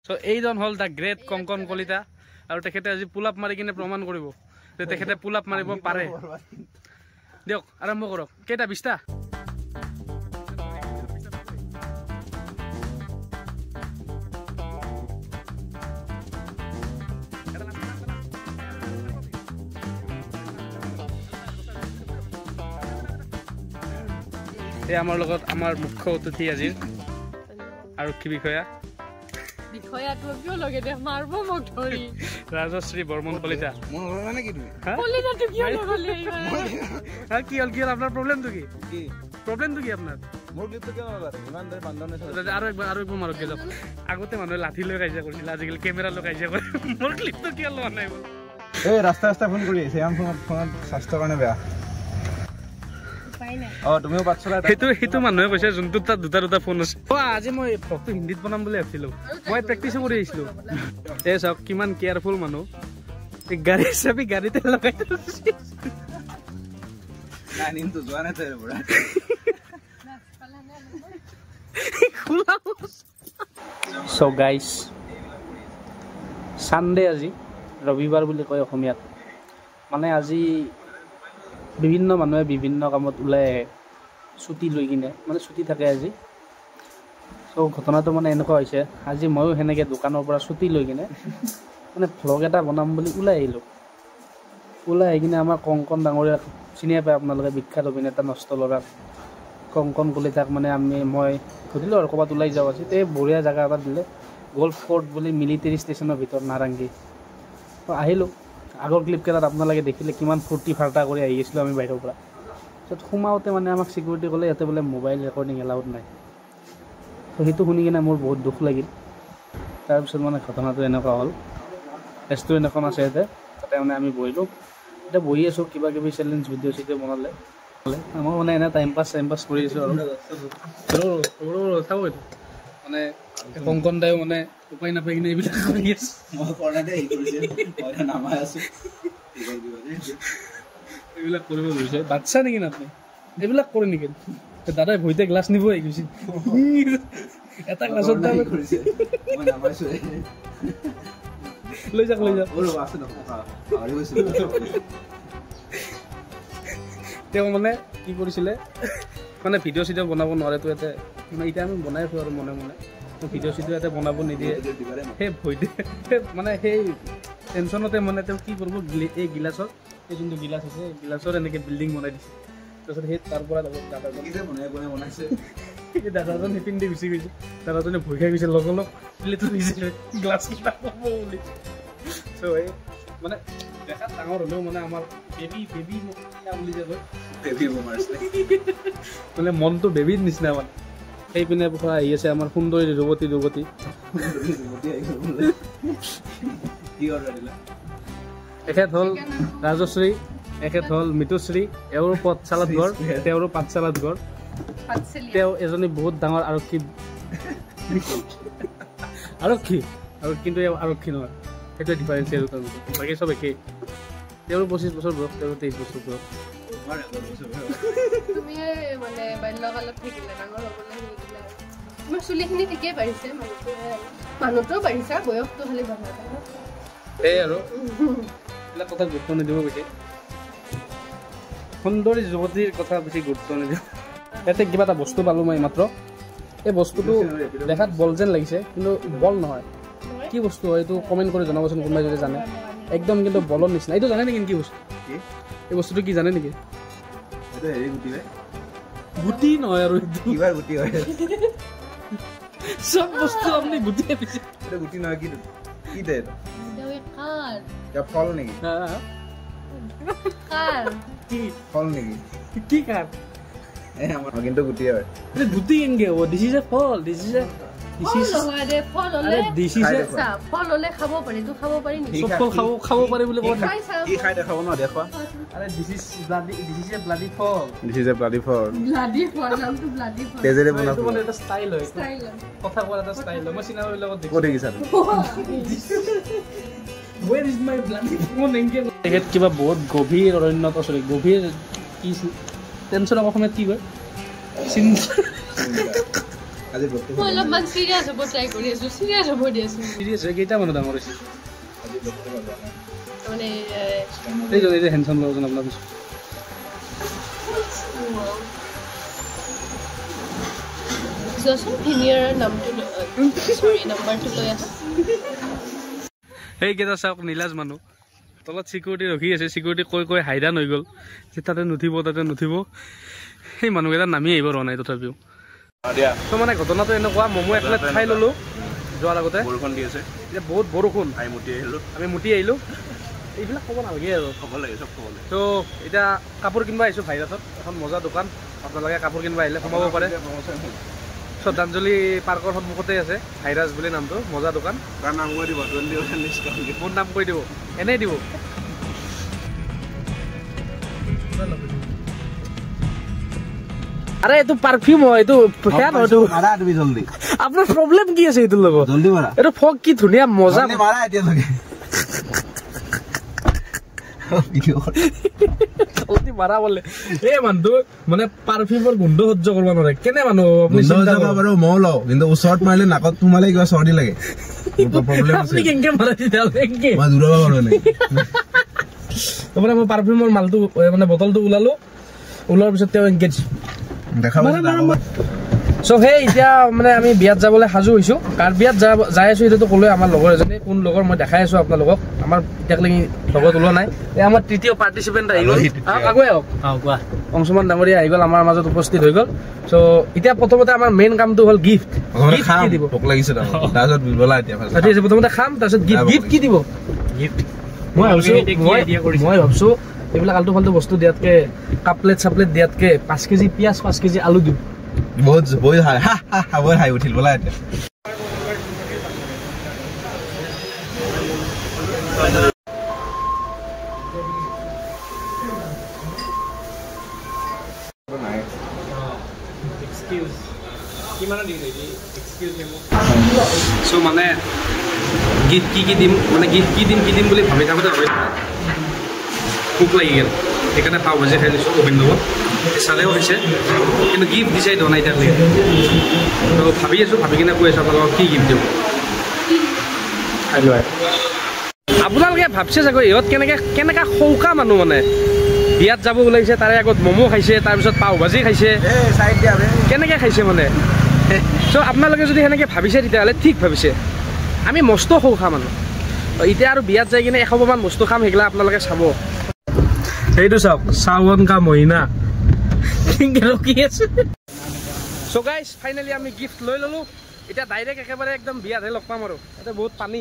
so এইজন হল দা great Kankan Kalita আৰু তেখেতে আজি পুল আপ মাৰি কিনে প্ৰমাণ কৰিব যে তেখেতে পুল আপ মাৰিব পাৰে দিয়ক আৰম্ভ কৰক কেইটা 20টা এই আমাৰ লগত আমাৰ মুখ্য অতিথি আজিৰ আৰক্ষী বিষয়া বিষয়াটো কিয় লগে দে মাৰব মোক ধৰি ৰাজশ্ৰী বৰ্মন কলিতা মন হল মানে কি তুমি কলিতাটো কিয় লগলে হ্যাঁ কি হল আপনার প্রবলেমটো কি প্রবলেমটো কি আপনার মোৰ ক্লিপটো কিয় নলগাতে ইমান দৰে বান্ধন আছে আৰু একবাৰ মাৰক যাওক আগতে মানুহে লাঠি লৈ কাজিয়া কৰিছিল আজিকালি কেমেৰা লৈ কাজিয়া কৰে মোৰ ক্লিপটো কিয় লোৱা নাই বল এই ৰাস্তা ফোন কৰি আছে আম ফোনত স্বাস্থ্যৰ কাৰণে বেয়া তুমিও পাত চলা সেইটো মানুহে কৈছে যোনটো তাত দুটা ফোন আছে আজি মই ভক্ত হিন্দীত বনাম বুলি ভাবিছিলো মই প্ৰেক্টিছো কৰি আহিছিলো এই চাওক কিমান কেয়াৰফুল মানুহ গাড়ী চাবি গাড়ীতে লগাই So guys, Sunday আজি ৰবিবাৰ বুলি কয় অসমীয়াত মানে আজি বিভিন্ন মানুহে বিভিন্ন কামত ওলাই আহে ছুটি লৈ কিনে মানে ছুটি থাকে আজি চ' ঘটনাটো মানে এনেকুৱা হৈছে আজি ময়ো সেনেকৈ দোকানৰ পৰা ছুটি লৈ কিনে মানে ভ্লগ এটা বনাম বুলি ওলাই আহিলোঁ ওলাই আহি কিনে আমাৰ কংকন ডাঙৰীয়াক চিনিয়ে পায় আপোনালোকে বিখ্যাত অভিনেতা নষ্ট ল'ৰা কংকন কলিতাক মানে মই সুধিলোঁ আৰু ক'ৰবাত ওলাই যাওঁ আজি এই বঢ়িয়া জেগা এটা দিলে গল্ফ কোৰ্ট বুলি মিলিটেৰী ষ্টেচনৰ ভিতৰত নাৰেংগী আহিলোঁ আগৰ ক্লিপকেইটাত আপোনালোকে দেখিলে কিমান ফূৰ্তি ফাৰ্তা কৰি আহি আছিলোঁ আমি বাহিৰৰ পৰা তাৰপিছত সোমাওঁতে মানে আমাক চিকিউৰিটি ক'লে ইয়াতে বোলে মোবাইল ৰেকৰ্ডিং এলাউড নাই তো সেইটো শুনি কিনে মোৰ বহুত দুখ লাগিল তাৰপিছত মানে ঘটনাটো এনেকুৱা হ'ল ৰেষ্টুৰেণ্ট এখন আছে ইয়াতে তাতে মানে আমি বহিলোঁ এতিয়া বহি আছোঁ কিবা কিবি চেলেঞ্জ ভিডিঅ' চিডিঅ' বনালে মই মানে এনে টাইম পাছ কৰি আছোঁ আৰু চাব এইটো মানে কংকন দায়ো মানে উপায় নাপাই কিনে এইবিলাক কৰি আছে এইবিলাক কৰিব ধৰিছে বাচ্ছা নেকি আপুনি এইবিলাক কৰে নেকি দাদাই ভৰিতে গ্লাছ নিব আহি গৈছে এটা গ্লাছত লৈ যাওক তেওঁ মানে কি কৰিছিলে মানে ভিডিঅ' চিডিঅ' বনাব নোৱাৰেতো ইয়াতে মানে এতিয়া আমি বনাই আছোঁ আৰু মনে মনে ভিডিঅ' চিডিঅ' ইয়াতে বনাব নিদিয়ে সেই ভয়তে মানে সেই টেনশ্যনতে মানে তেওঁ কি কৰিব এই গিলাচত এই যোনটো গিলাচ আছে গিলাচত এনেকৈ বিল্ডিং বনাই দিছে তাৰপিছত সেই তাৰ পৰা দাদাজন নিপিন্ধি গুচি গৈছে দাদাজনে ভয় খাই গৈছে লগ প্লেটটো দিছিলে গ্লাছ কেইটা ক'ব বুলি চ' এই মানে দেখাত ডাঙৰ হ'লেও মানে আমাৰ বেবী বুলি যে কয় মানে মনটো বেবীৰ নিচিনা মানে সেইপিনে আহি আছে আমাৰ সুন্দৰী যুৱতী এখেত হ'ল ৰাজশ্ৰী এখেত হ'ল মিতুশ্ৰী এওঁৰ পথ চালাদ ঘৰ তেওঁৰো পাত চালাদ ঘৰ তেওঁ এজনী বহুত ডাঙৰ আৰক্ষী আৰু কিন্তু এওঁ আৰক্ষী নহয় সেইটোৱে ডিফাৰেঞ্চ আৰু তাৰ বাকী চব একেই তেওঁৰ 25 বছৰ বয়স তেওঁৰ 23 বছৰ বয়স এই আৰু এইবিলাক কথা গুৰুত্ব নিদিব বেছি সুন্দৰী যুৱতীৰ কথা বেছি গুৰুত্ব নিদিব ইয়াতে কিবা এটা বস্তু পালোঁ মই মাত্ৰ এই বস্তুটো দেখাত বল যেন লাগিছে কিন্তু বল নহয় কি বস্তু হয় এইটো কমেণ্ট কৰি জনাবচোন কোনোবাই যদি জানে একদম কিন্তু বলৰ নিচিনা এইটো জানে নেকি কি বস্তু এই বস্তুটো কি জানে নেকি গুটি নহয় আৰু চব বস্তু আপুনি গুটিয়ে দিছে গুটি নহয় কি দে ফল নেকি ফল নেকি কি কাৰ কিন্তু গুটি হয় গুটি কেনেকে হ'ব দিছ ইজ এ ফল দিছ ইজ এ খাব পাৰি বুলি দেখাব ন দেখুৱা কিবা বহুত গভীৰ অৰণ্যত গভীৰ কি টেনশ্যন অসমীয়াত কি কয় আজি বস্তু মই অলপমান চিৰিয়াছ হ'ব ট্ৰাই কৰি আছোঁ চিৰিয়াছ হ'ব দি আছোঁ চিৰিয়াছ হৈ কেইটা মানুহ ডাঙৰ হৈছে আজি বস্তু মানে এই যে হেণ্ডচাম লগজন আপোনাৰ পিছত যোৱাচোন ভিনিয়াৰ নামটো চৰি নাম্বাৰটো লৈ আহা সেইকেইটা চাওক নীলাজ মানুহ তলত চিকিউৰিটি ৰখি আছে চিকিউৰিটি কৈ হাইৰাণ হৈ গ'ল যে তাতে নুঠিব সেই মানুহকেইটা নামি আহিব ৰোৱা নাই তথাপিও তো মানে ঘটনাটো এনেকুৱা ম'ম' এক প্লেট খাই ল'লোঁ যোৱাৰ আগতে বৰষুণ দি আছে এতিয়া বহুত বৰষুণ আমি মুটি আহিলোঁ এইবিলাক ক'ব নালাগে আৰু ক'ব লাগে চব ক'ব লাগে তো এতিয়া কাপোৰ কিনিব আহিছোঁ ভাইৰাছত এখন মজা দোকান আপোনালোকে কাপোৰ কিনিব আহিলে সোমাব পাৰে শ্ৰদ্ধাঞ্জলি পাৰ্কৰ সন্মুখতে আছে ভাইৰাছ বুলি নামটো মজা দোকান তাৰ নাম কৈ দিব মোৰ নাম কৈ দিব এনেই দিব আরে এটো পারফিউম হয় এটো ফ্যান হয় তো মারা তুমি জলদি আপনার প্রবলেম কি আছে এটোর লগত জলদি মারা এটো ফগ কি ধুনিয়া মজা জলদি মারা এতিয়া লাগে ভিডিও জলদি মারা বলে এ মানটো মানে পাৰফিউমৰ গোন্ধ সহ্য কৰিব নোৱাৰে কেনে মানুহ আপুনি চিন্তা কৰক বাৰু মও লও কিন্তু ওচৰত মাৰিলে নাকত তোমালে কিবা চৰ্দি লাগে মোৰ প্ৰবলেম আছে আপুনি কেনকে মাৰা দিলে কেনকে মই দূৰব পাৰো নাই তোমৰা মই পাৰফিউমৰ মালটো মানে বটলটো ওলাৰ পিছত তেওঁ এনগেজ দেখাবা সো সেই এতিয়া মানে আমি বিয়াত যাবলৈ সাজু হৈছোঁ কাৰ বিয়াত যাই আছোঁ এতিয়াতো ক'লোৱে আমাৰ লগৰ এজনী কোন লগৰ মই দেখাই আছোঁ আপোনালোকক আমাৰ এতিয়ালৈকে লগত ওলোৱা নাই এই আমাৰ তৃতীয় পাৰ্টিচিপেণ্ট আহি গ'ল আগুৱাই হওক কোৱা অংশুমান ডাঙৰীয়া আহি গ'ল আমাৰ মাজত উপস্থিত হৈ গ'ল চ' এতিয়া প্ৰথমতে আমাৰ মেইন কামটো হ'ল গিফ্ট কি দিব ভোক লাগিছে তাৰপিছত বিবলা এতিয়া ঠিক আছে প্ৰথমতে খাম তাৰপিছত গিফ্ট কি দিব গিফ্ট মই ভাবছোঁ এইবিলাক আল্টু ফাল্টু বস্তু দিয়াতকে কাপলেট চাপলেট দিয়াতকে 5 কেজি পিঁয়াজ 5 কেজি আলু দিম বহুত বহুত হাই বহুত হাই উঠিল বলা এতিয়া সো মানে গিফ্ট কি দিম মানে গিফ্ট কি দিম বুলি ভাবি থাকোঁতে ভোক লাগি গ'ল সেইকাৰণে পাও ভাজি খাই লৈছোঁ অভিন লগত চালেও হৈছে কিন্তু গিফ্ট ডিচাইড হোৱা নাই এতিয়ালৈকে তো ভাবি আছোঁ ভাবি কিনে কৈ আছোঁ আপোনালোকক কি গিফ্ট দিওঁ আপোনালোকে ভাবছে চাগৈ ইহঁত কেনেকৈ সৌকা মানুহ মানে বিয়াত যাব ওলাইছে তাৰে আগত ম'ম' খাইছে তাৰপিছত পাও ভাজি খাইছে কেনেকৈ খাইছে মানে চ' আপোনালোকে যদি সেনেকৈ ভাবিছে তেতিয়াহ'লে ঠিক ভাবিছে আমি মস্ত সৌখা মানুহ এতিয়া আৰু বিয়াত যাই কিনে 100 মান বস্তু খাম সেইগিলা আপোনালোকে চাব সেইটো চাওক চাৱন কা মহিনা ৰখি আছে চ' গাইজ ফাইনেলি আমি গিফ্ট লৈ ল'লোঁ এতিয়া ডাইৰেক্ট একেবাৰে একদম বিয়াতহে লগ পাম আৰু ইয়াতে বহুত পানী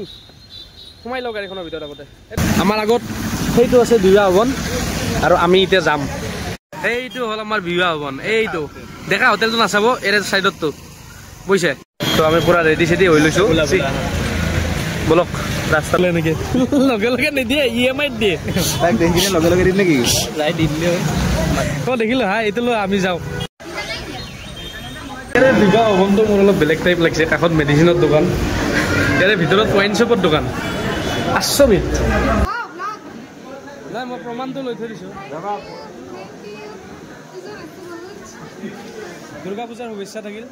সোমাই লওঁ গাড়ীখনৰ ভিতৰত আগতে আমাৰ আগত সেইটো আছে বিবাহ ভৱন আৰু আমি এতিয়া যাম সেইটো হ'ল আমাৰ বিবাহ ভৱন এইটো দেখা হোটেলটো নাচাব এই চাইডতটো বুজিছে তো আমি পুৰা ৰেডি চেডি হৈ লৈছোঁ বলক ৰাস্তালৈ এনেকৈ লগে লগে নিদিয়ে EMI দিয়ে তাইক দেখিলে লগে লগে দিম নেকি যাই দি দিলে অঁ দেখিলোঁ হা এইটো লৈ আমি যাওঁ বিবাহ ভৱনটো মোৰ অলপ বেলেগ টাইপ লাগিছে কাষত মেডিচিনৰ দোকান ইয়াৰে ভিতৰত ৱাইন শ্বপৰ দোকান আচৰিত নাই মই প্ৰমাণটো লৈ থৈ দিছোঁ দুৰ্গা পূজাৰ শুভেচ্ছা থাকিল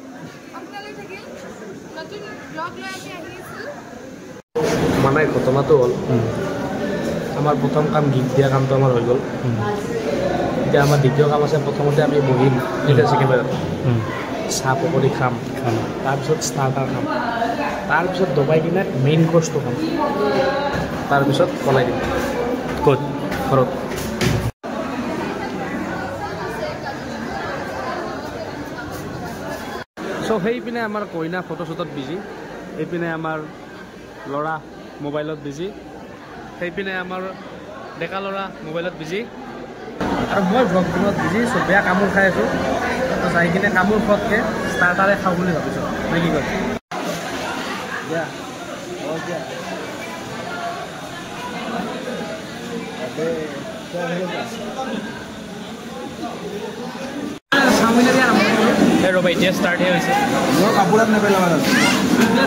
মানে ঘটনাটো হ'ল আমাৰ প্ৰথম কাম গিফ্ট দিয়া কামটো আমাৰ হৈ গ'ল এতিয়া আমাৰ দ্বিতীয় কাম আছে প্ৰথমতে আমি বহিম এতিয়া একেবাৰে চাহ পকৰি খাম তাৰপিছত ষ্টাৰ্টাৰ খাম তাৰপিছত দবাই কিনে মেইন কৰ্চটো খাম তাৰপিছত পলাই দিম ক'ত ঘৰত চ' সেইপিনে আমাৰ কইনা ফটো শ্বটত বিজি এইপিনে আমাৰ ল'ৰা মোবাইলত বিজি সেইপিনে আমাৰ ডেকা ল'ৰা মোবাইলত বিজি আৰু মই ব্লগ বনোৱাত বিজি চ' বেয়া কামোৰ খাই আছোঁ তো যাই কিনে কামোৰ খোৱাতকৈ ষ্টাৰ্টাৰে খাওঁ বুলি ভাবিছোঁ নে কি কয় ৰ'বা এতিয়া ষ্টাৰ্টহে হৈছে মই কাপোৰত নেপেলাম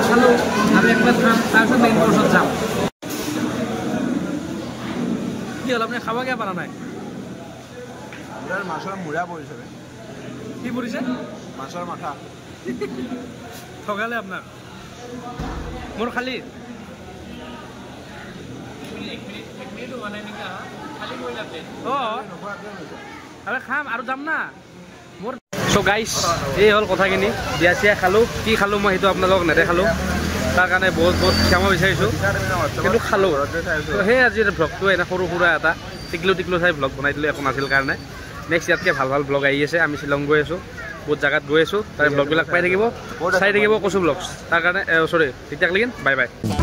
খালোঁ আৰু একবাৰ খাম তাৰপিছত মেইন কৰ্চত যাম কি হ'ল আপুনি খাব কিয় পৰা নাই মাছৰ মূৰা পৰিছে কি পৰিছে মাছৰ মাথা ঠগালে আপোনাক মোৰ খালি আৰে খাম আৰু যাম না মোৰ চ' গাইছ এই হ'ল কথাখিনি বিয়া চিয়া খালোঁ কি খালোঁ মই সেইটো আপোনালোকক নেদেখালোঁ তাৰ কাৰণে বহুত বহুত ক্ষমা বিচাৰিছোঁ কিন্তু খালোঁ ত' সেই আজিৰ ভ্লগটো এনে সৰু সুৰা এটা টিকলো চাই ভ্লগ বনাই দিলোঁ একো নাছিল কাৰণে নেক্সট ইয়াতকৈ ভাল ভাল ভ্লগ আহি আছে আমি শ্বিলং গৈ আছোঁ বহুত জেগাত গৈ আছোঁ তাৰে ভ্লগবিলাক পাই থাকিব চাই থাকিব কচু ভ্লগছ তাৰ কাৰণে চৰি তেতিয়ালৈকে বাই বাই